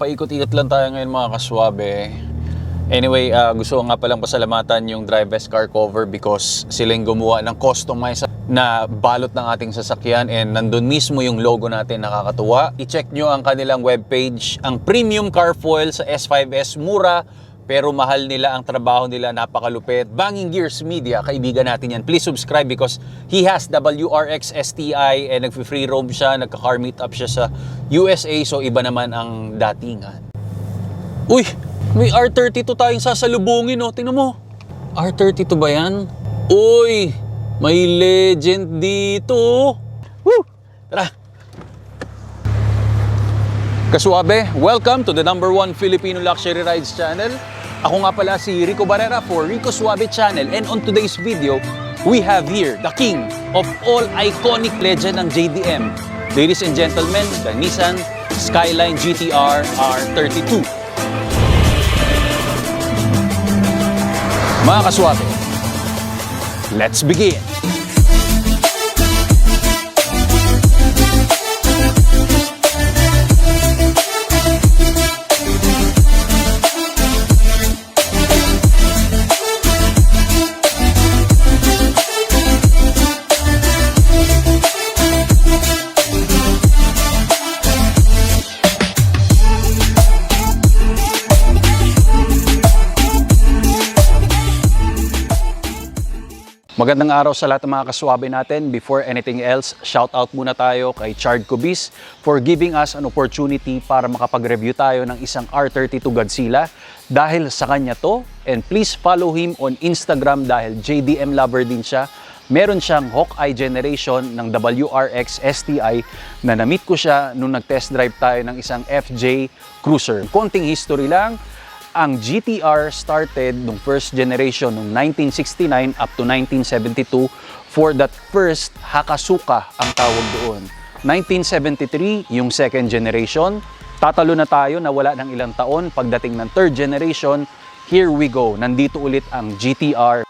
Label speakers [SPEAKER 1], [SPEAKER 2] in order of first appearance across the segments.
[SPEAKER 1] paikot-ikot lang tayo ngayon mga kaswabe. Anyway, gusto ko nga palang pasalamatan yung Drive-Best car cover because sila yung gumawa ng customized na balot ng ating sasakyan and nandun mismo yung logo natin, nakakatuwa. I-check nyo ang kanilang webpage. Ang premium car foil sa S5S, mura pero mahal nila, ang trabaho nila napakalupit. Banging Gears Media, kaibigan natin yan. Please subscribe because he has WRX STI and nag-free roam siya, nagka-car meetup siya sa USA, so iba naman ang datingan. Uy! May R32 tayong sasalubungin, oh. Tingnan mo. R32 ba yan? Uy! May legend dito. Woo! Tara! Kaswabe, welcome to the #1 Filipino Luxury Rides channel. Ako nga pala si Rico Barrera for Rico Suave Channel, and on today's video, we have here the king of all iconic legend ng JDM. Ladies and gentlemen, the Nissan Skyline GTR R32. Mga kaswabe, let's begin! Magandang araw sa lahat ng mga kaswabe natin. Before anything else, shout out muna tayo kay Chard Cubis for giving us an opportunity para makapag-review tayo ng isang R32 Godzilla. Dahil sa kanya to, and please follow him on Instagram dahil JDM lover din siya. Meron siyang Hawkeye generation ng WRX STI na na-meet ko siya nung nag-test drive tayo ng isang FJ Cruiser. Konting history lang. Ang GTR started nung first generation nung 1969 up to 1972 for that first Hakasuka ang tawag doon. 1973 yung second generation. Tatalo na tayo na wala ng ilang taon. Pagdating ng third generation, here we go. Nandito ulit ang GTR.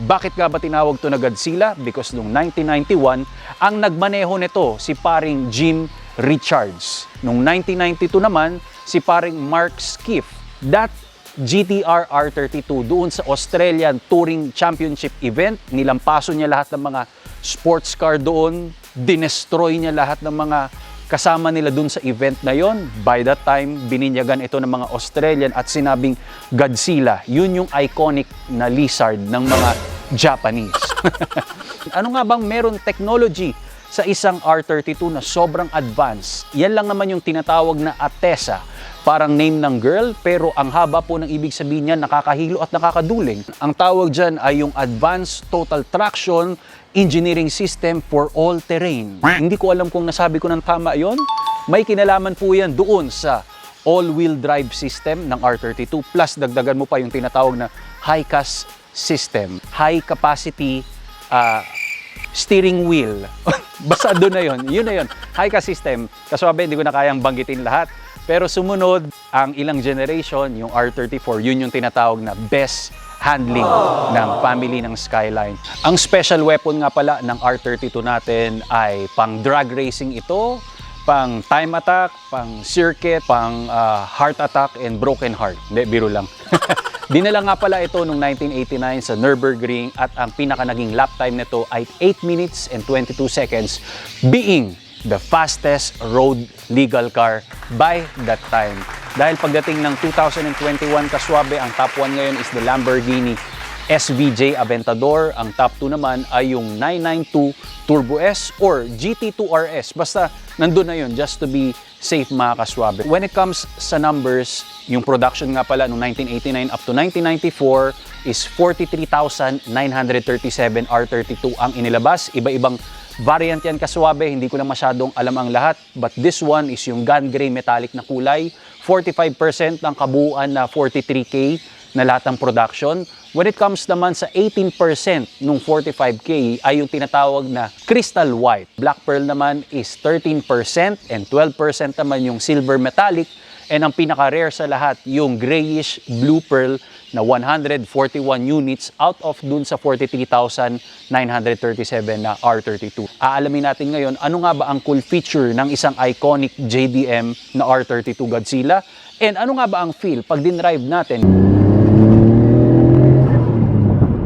[SPEAKER 1] Bakit nga ba tinawag to na Godzilla? Because nung 1991, ang nagmaneho nito si paring Jim Richards. Nung 1992 naman, si paring Mark Skiff. That GTR R32 doon sa Australian Touring Championship event, nilampaso niya lahat ng mga sports car doon, dinestroy niya lahat ng mga kasama nila doon sa event na yon. By that time, bininyagan ito ng mga Australian at sinabing Godzilla. Yun yung iconic na lizard ng mga Japanese. Ano nga bang meron technology sa isang R32 na sobrang advanced? Yan lang naman yung tinatawag na Atesa. Parang name ng girl, pero ang haba po ng ibig sabihin niya, nakakahilo at nakakaduling. Ang tawag dyan ay yung Advanced Total Traction Engineering System for All Terrain. Hindi ko alam kung nasabi ko ng tama yon. May kinalaman po yan doon sa all-wheel drive system ng R32, plus dagdagan mo pa yung tinatawag na high-CAS system. High capacity steering wheel. Basta doon na yun. Yun na yun. High-CAS system. Kaswabe, hindi ko na kayang banggitin lahat. Pero sumunod, ang ilang generation, yung R34, yun yung tinatawag na best handling ng family ng Skyline. Ang special weapon nga pala ng R32 natin ay pang drag racing ito, pang time attack, pang circuit, pang heart attack and broken heart. Hindi, biro lang. Dinala nga pala ito noong 1989 sa Nürburgring at ang pinaka naging lap time nito ay 8 minutes and 22 seconds, being the fastest road legal car by that time. Dahil pagdating ng 2021 kaswabe, ang top 1 ngayon is the Lamborghini SVJ Aventador. Ang top 2 naman ay yung 992 Turbo S or GT2 RS. Basta nandun na yun, just to be safe mga kaswabe. When it comes sa numbers, yung production nga pala noong 1989 up to 1994 is 43,937 R32 ang inilabas. Iba-ibang variant yan kaswabe, hindi ko na masyadong alam ang lahat. But this one is yung gun gray metallic na kulay. 45% ng kabuuan na 43K na lahat ng production. When it comes naman sa 18% nung 45K ay yung tinatawag na crystal white. Black pearl naman is 13% and 12% naman yung silver metallic And ang pinaka-rare sa lahat, yung grayish blue pearl na 141 units out of dun sa 43,937 na R32. Aalamin natin ngayon ano nga ba ang cool feature ng isang iconic JDM na R32 Godzilla and ano nga ba ang feel pag dinrive natin.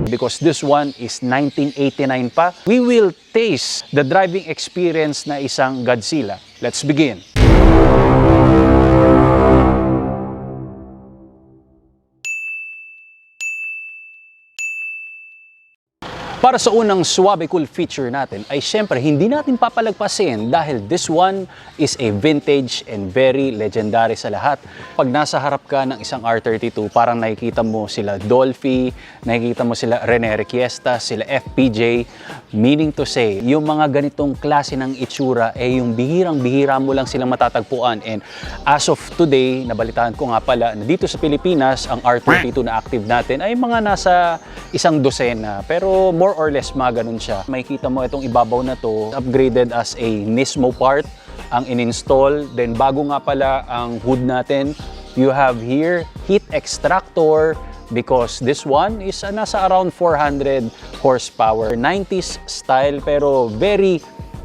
[SPEAKER 1] Because this one is 1989 pa, we will taste the driving experience na isang Godzilla. Let's begin! Para sa unang Suave Cool feature natin ay syempre hindi natin papalagpasin dahil this one is a vintage and very legendary sa lahat. Pag nasa harap ka ng isang R32, parang nakikita mo sila Dolphy, nakikita mo sila Rene Requiesta, sila FPJ. Meaning to say, yung mga ganitong klase ng itsura ay yung bihirang-bihira mo lang silang matatagpuan. And as of today, nabalitaan ko nga pala na dito sa Pilipinas, ang R32 na active natin ay mga nasa isang dosena. Pero more or less mga ganun siya. Makikita mo itong ibabaw na to, upgraded as a Nismo part ang in-install. Then bago nga pala ang hood natin, you have here heat extractor because this one is nasa around 400 horsepower. 90s style pero very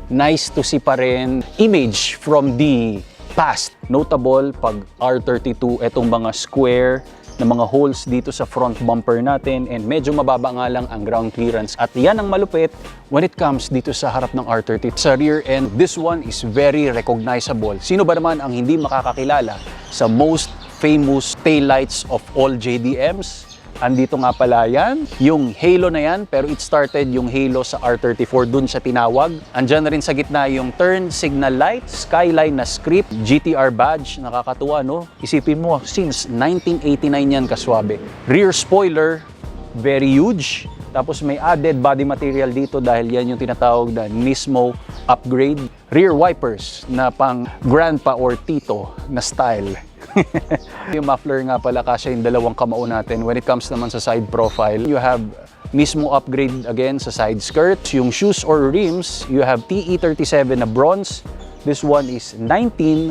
[SPEAKER 1] nice to see pa rin. Image from the past. Notable pag R32, itong mga square na mga holes dito sa front bumper natin and medyo mababa nga lang ang ground clearance. At yan ang malupit when it comes dito sa harap ng R30. Sa rear end, this one is very recognizable. Sino ba naman ang hindi makakakilala sa most famous taillights of all JDMs? Andito nga pala yan, yung halo na yan, pero it started yung halo sa R34, dun siya tinawag. Andyan na rin sa gitna yung turn signal light, skyline na script, GTR badge, nakakatuwa no? Isipin mo, since 1989 yan kaswabe. Rear spoiler, very huge. Tapos may added body material dito dahil yan yung tinatawag na Nismo upgrade. Rear wipers na pang grandpa or tito na style. Yung muffler nga pala kasi yung dalawang kamao natin. When it comes naman sa side profile, you have Nismo upgrade again sa side skirts. Yung shoes or rims, you have TE37 na bronze. This one is 19.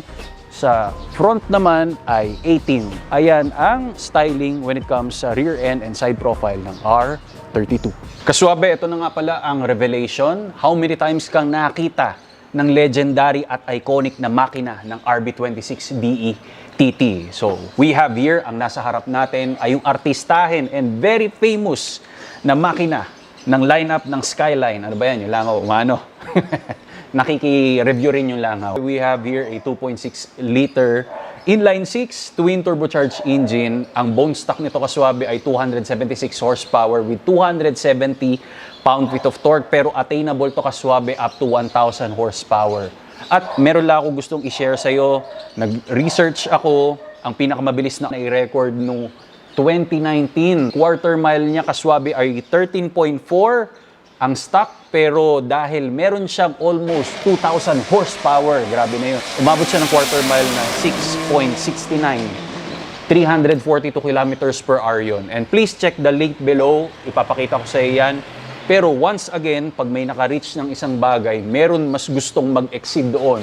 [SPEAKER 1] Sa front naman ay 18. Ayan ang styling when it comes sa rear end and side profile ng R32. Kaswabe, ito na nga pala ang revelation. How many times kang nakita ng legendary at iconic na makina ng RB26DE TT. So, we have here, ang nasa harap natin ay yung artistahin and very famous na makina ng lineup ng Skyline. Ano ba yan? Yung langaw, umano. Nakiki-review rin yung langaw. We have here a 2.6 liter inline 6 twin turbocharged engine. Ang bone stock nito kaswabe ay 276 horsepower with 270 pound-feet of torque pero attainable to kaswabe up to 1,000 horsepower. At meron lang ako gustong i-share sa'yo. Nag-research ako, ang pinakamabilis na i-record nung 2019. Quarter mile niya kaswabe ay 13.4 ang stock, pero dahil meron siyang almost 2,000 horsepower, grabe na yun. Umabot siya ng quarter mile na 6.69. 342 kilometers per hour yun. And please check the link below, ipapakita ko sa iyo yan. Pero once again, pag may naka-reach ng isang bagay, meron mas gustong mag-exceed doon.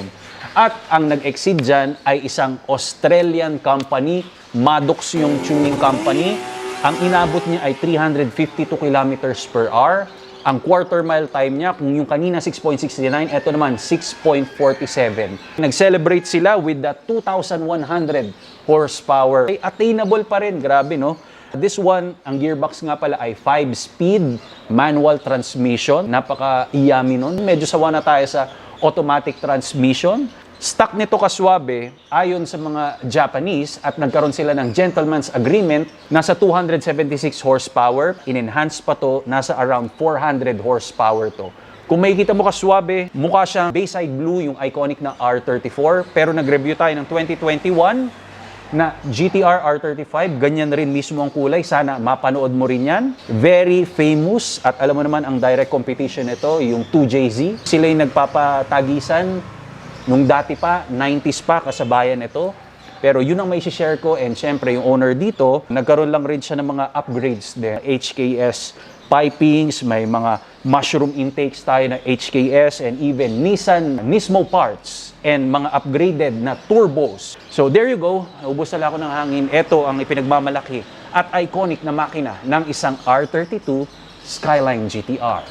[SPEAKER 1] At ang nag-exceed dyan ay isang Australian company, Maddox yung tuning company. Ang inabot niya ay 352 kilometers per hour. Ang quarter mile time niya, kung yung kanina 6.69, ito naman 6.47. Nag-celebrate sila with that 2,100 horsepower. Ay, attainable pa rin, grabe no? This one, ang gearbox nga pala ay 5-speed manual transmission. Napaka-iyami nun. Medyo sawa na tayo sa automatic transmission. Stock nito kaswabe, ayon sa mga Japanese, at nagkaroon sila ng gentleman's agreement, nasa 276 horsepower. In-enhance pa to, nasa around 400 horsepower to. Kung makikita mo kaswabe, mukha siyang Bayside Blue, yung iconic na R34. Pero nag-review tayo ng 2021 na GTR R35, ganyan rin mismo ang kulay. Sana mapanood mo rin yan. Very famous at alam mo naman ang direct competition nito, yung 2JZ. Sila yung nagpapatagisan nung dati pa, 90s pa, kasabayan ito. Pero yun ang may share ko and syempre yung owner dito, nagkaroon lang rin siya ng mga upgrades. The HKS pipings, may mga mushroom intakes tayo na HKS and even Nissan Nismo parts and mga upgraded na turbos. So there you go, ubos na ako ng hangin. Ito ang ipinagmamalaki at iconic na makina ng isang R32 Skyline GTR.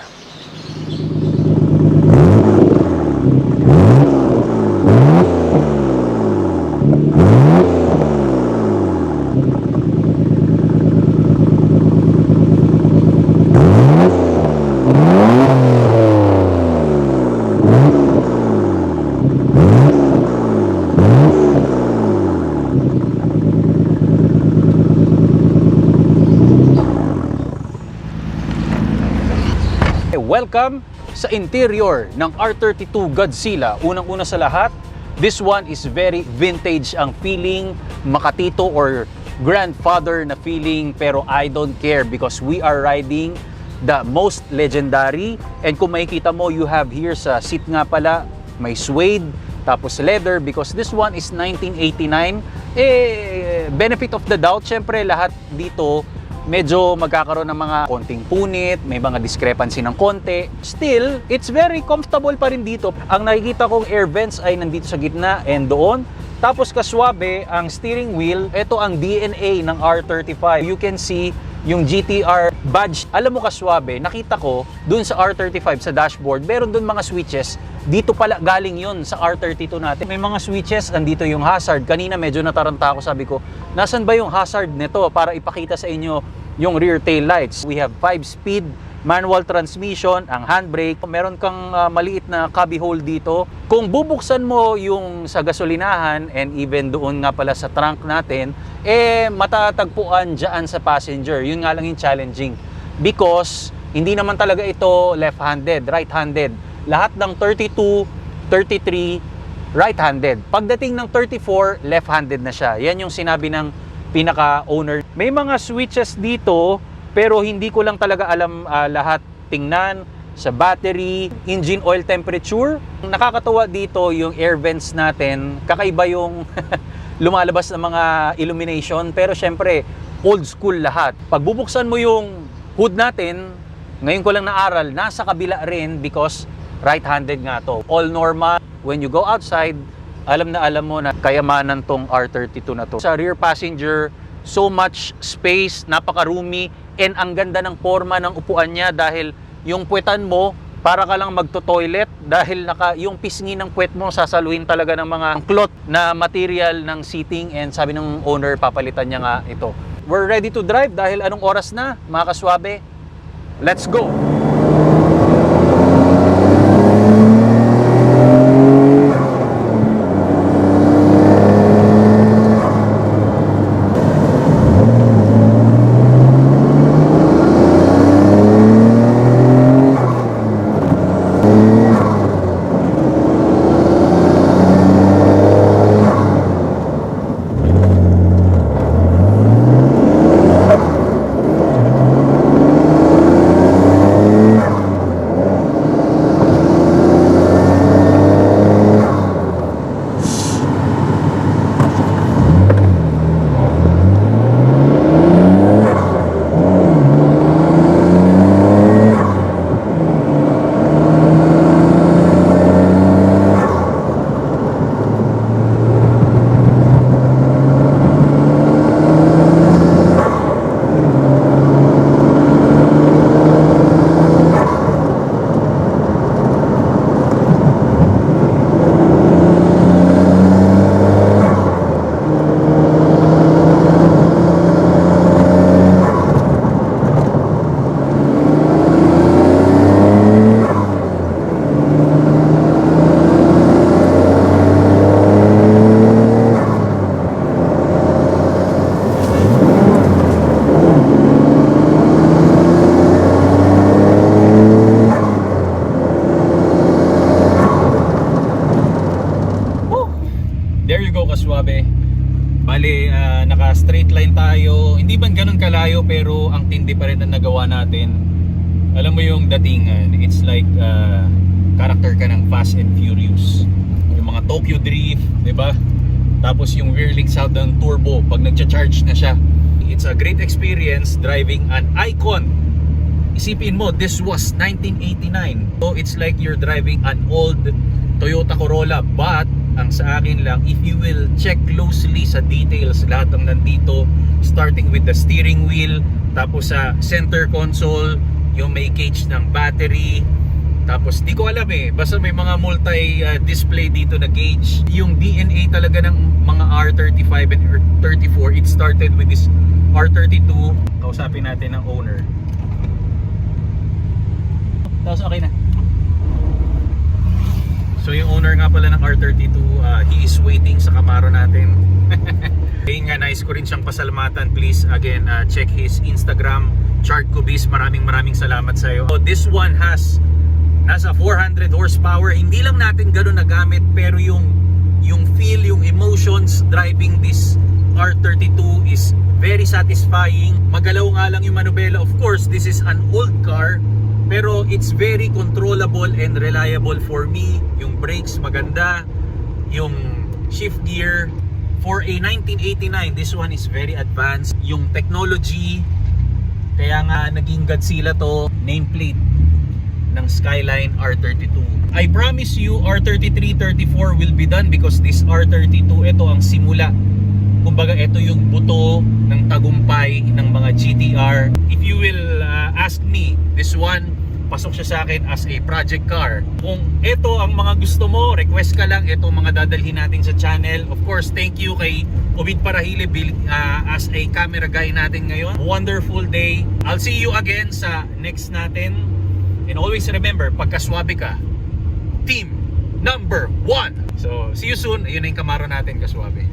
[SPEAKER 1] Welcome sa interior ng R32 Godzilla. Unang-una sa lahat, this one is very vintage ang feeling, makatito or grandfather na feeling, pero I don't care because we are riding the most legendary. And kung makikita mo, you have here sa seat nga pala, may suede, tapos leather because this one is 1989. Benefit of the doubt, syempre lahat dito medyo magkakaroon ng mga konting punit, may mga discrepancy ng konti. Still, it's very comfortable pa rin dito. Ang nakikita kong air vents ay nandito sa gitna and doon. Tapos kaswabe, ang steering wheel, ito ang DNA ng R35. You can see yung GTR badge. Alam mo kaswabe, nakita ko dun sa R35 sa dashboard, meron dun mga switches. Dito pala galing yun sa R32 natin. May mga switches, andito yung hazard. Kanina medyo nataranta ako, sabi ko, nasan ba yung hazard nito para ipakita sa inyo yung rear tail lights. We have 5-speed manual transmission, ang handbrake. Meron kang maliit na cubby hole dito. Kung bubuksan mo yung sa gasolinahan and even doon nga pala sa trunk natin, matatagpuan dyan sa passenger. Yun nga lang yung challenging. Because hindi naman talaga ito left-handed, right-handed. Lahat ng 32, 33, right-handed. Pagdating ng 34, left-handed na siya. Yan yung sinabi ng pinaka-owner. May mga switches dito, pero hindi ko lang talaga alam lahat tingnan. Sa battery, engine oil temperature. Nakakatuwa dito yung air vents natin. Kakaiba yung lumalabas ng mga illumination, pero syempre, old school lahat. Pag bubuksan mo yung hood natin, ngayon ko lang naaral, nasa kabila rin because right-handed nga to. All normal. When you go outside, alam mo na kayamanan tong R32 na to. Sa rear passenger, so much space, napaka-roomy, and ang ganda ng forma ng upuan niya dahil yung puwetan mo, para ka lang magto-toilet dahil yung pisngi ng puwet mo sasaluhin talaga ng mga cloth na material ng seating, and sabi ng owner, papalitan niya nga ito. We're ready to drive dahil anong oras na, mga kaswabe? Let's go! Bali, naka-straight line tayo. Hindi man ganun kalayo, pero ang tindi pa rin ang nagawa natin. Alam mo yung datingan, it's like character ka ng Fast and Furious. Yung mga Tokyo Drift, di ba? Tapos yung whirling sound ng turbo pag nagcha-charge na siya. It's a great experience driving an icon, isipin mo, this was 1989. So it's like you're driving an old Toyota Corolla. But ang sa akin lang, if you will check closely sa details, lahat ng nandito, starting with the steering wheel, tapos sa center console, yung may gauge ng battery, tapos di ko alam basta may mga multi-display dito na gauge. Yung DNA talaga ng mga R35 and R34, it started with this R32. Kausapin natin ang owner. Tapos okay na. So yung owner nga pala ng R32, he is waiting sa Camaro natin. Ayun nga, nice ko rin siyang pasalamatan. Please again, check his Instagram, Chart Kubis. Maraming salamat sa iyo. So this one has nasa 400 horsepower. Hindi lang natin gano'n nagamit, pero yung feel, yung emotions driving this R32 is very satisfying. Magalaw nga lang yung manubela. Of course, this is an old car, pero it's very controllable and reliable for me. Yung brakes maganda, yung shift gear. For a 1989, this one is very advanced. Yung technology, kaya nga naging Godzilla to, nameplate ng Skyline R32. I promise you, R33, 34 will be done because this R32, ito ang simula. Kumbaga, ito yung buto ng tagumpay ng mga GTR. If you will ask me, this one, pasok siya sa akin as a project car. Kung ito ang mga gusto mo, request ka lang, ito ang mga dadalhin natin sa channel. Of course, thank you kay Obid Parahile as a camera guy natin ngayon. Wonderful day. I'll see you again sa next natin. And always remember, pagkaswabe ka, team number 1. So, see you soon. Ayun na yung Camaro natin, kaswabe.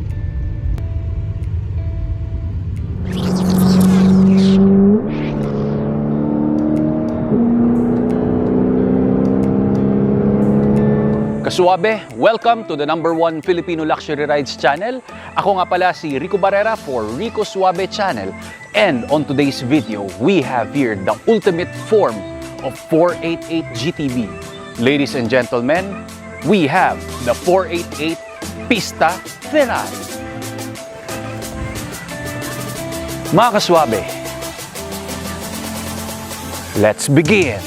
[SPEAKER 1] Kasuabe, welcome to the #1 Filipino Luxury Rides channel. Ako nga pala si Rico Barrera for Rico Suabe channel. And on today's video, we have here the ultimate form of 488 GTV. Ladies and gentlemen, we have the 488 Pista Ferrari. Mga kaswabe, let's begin!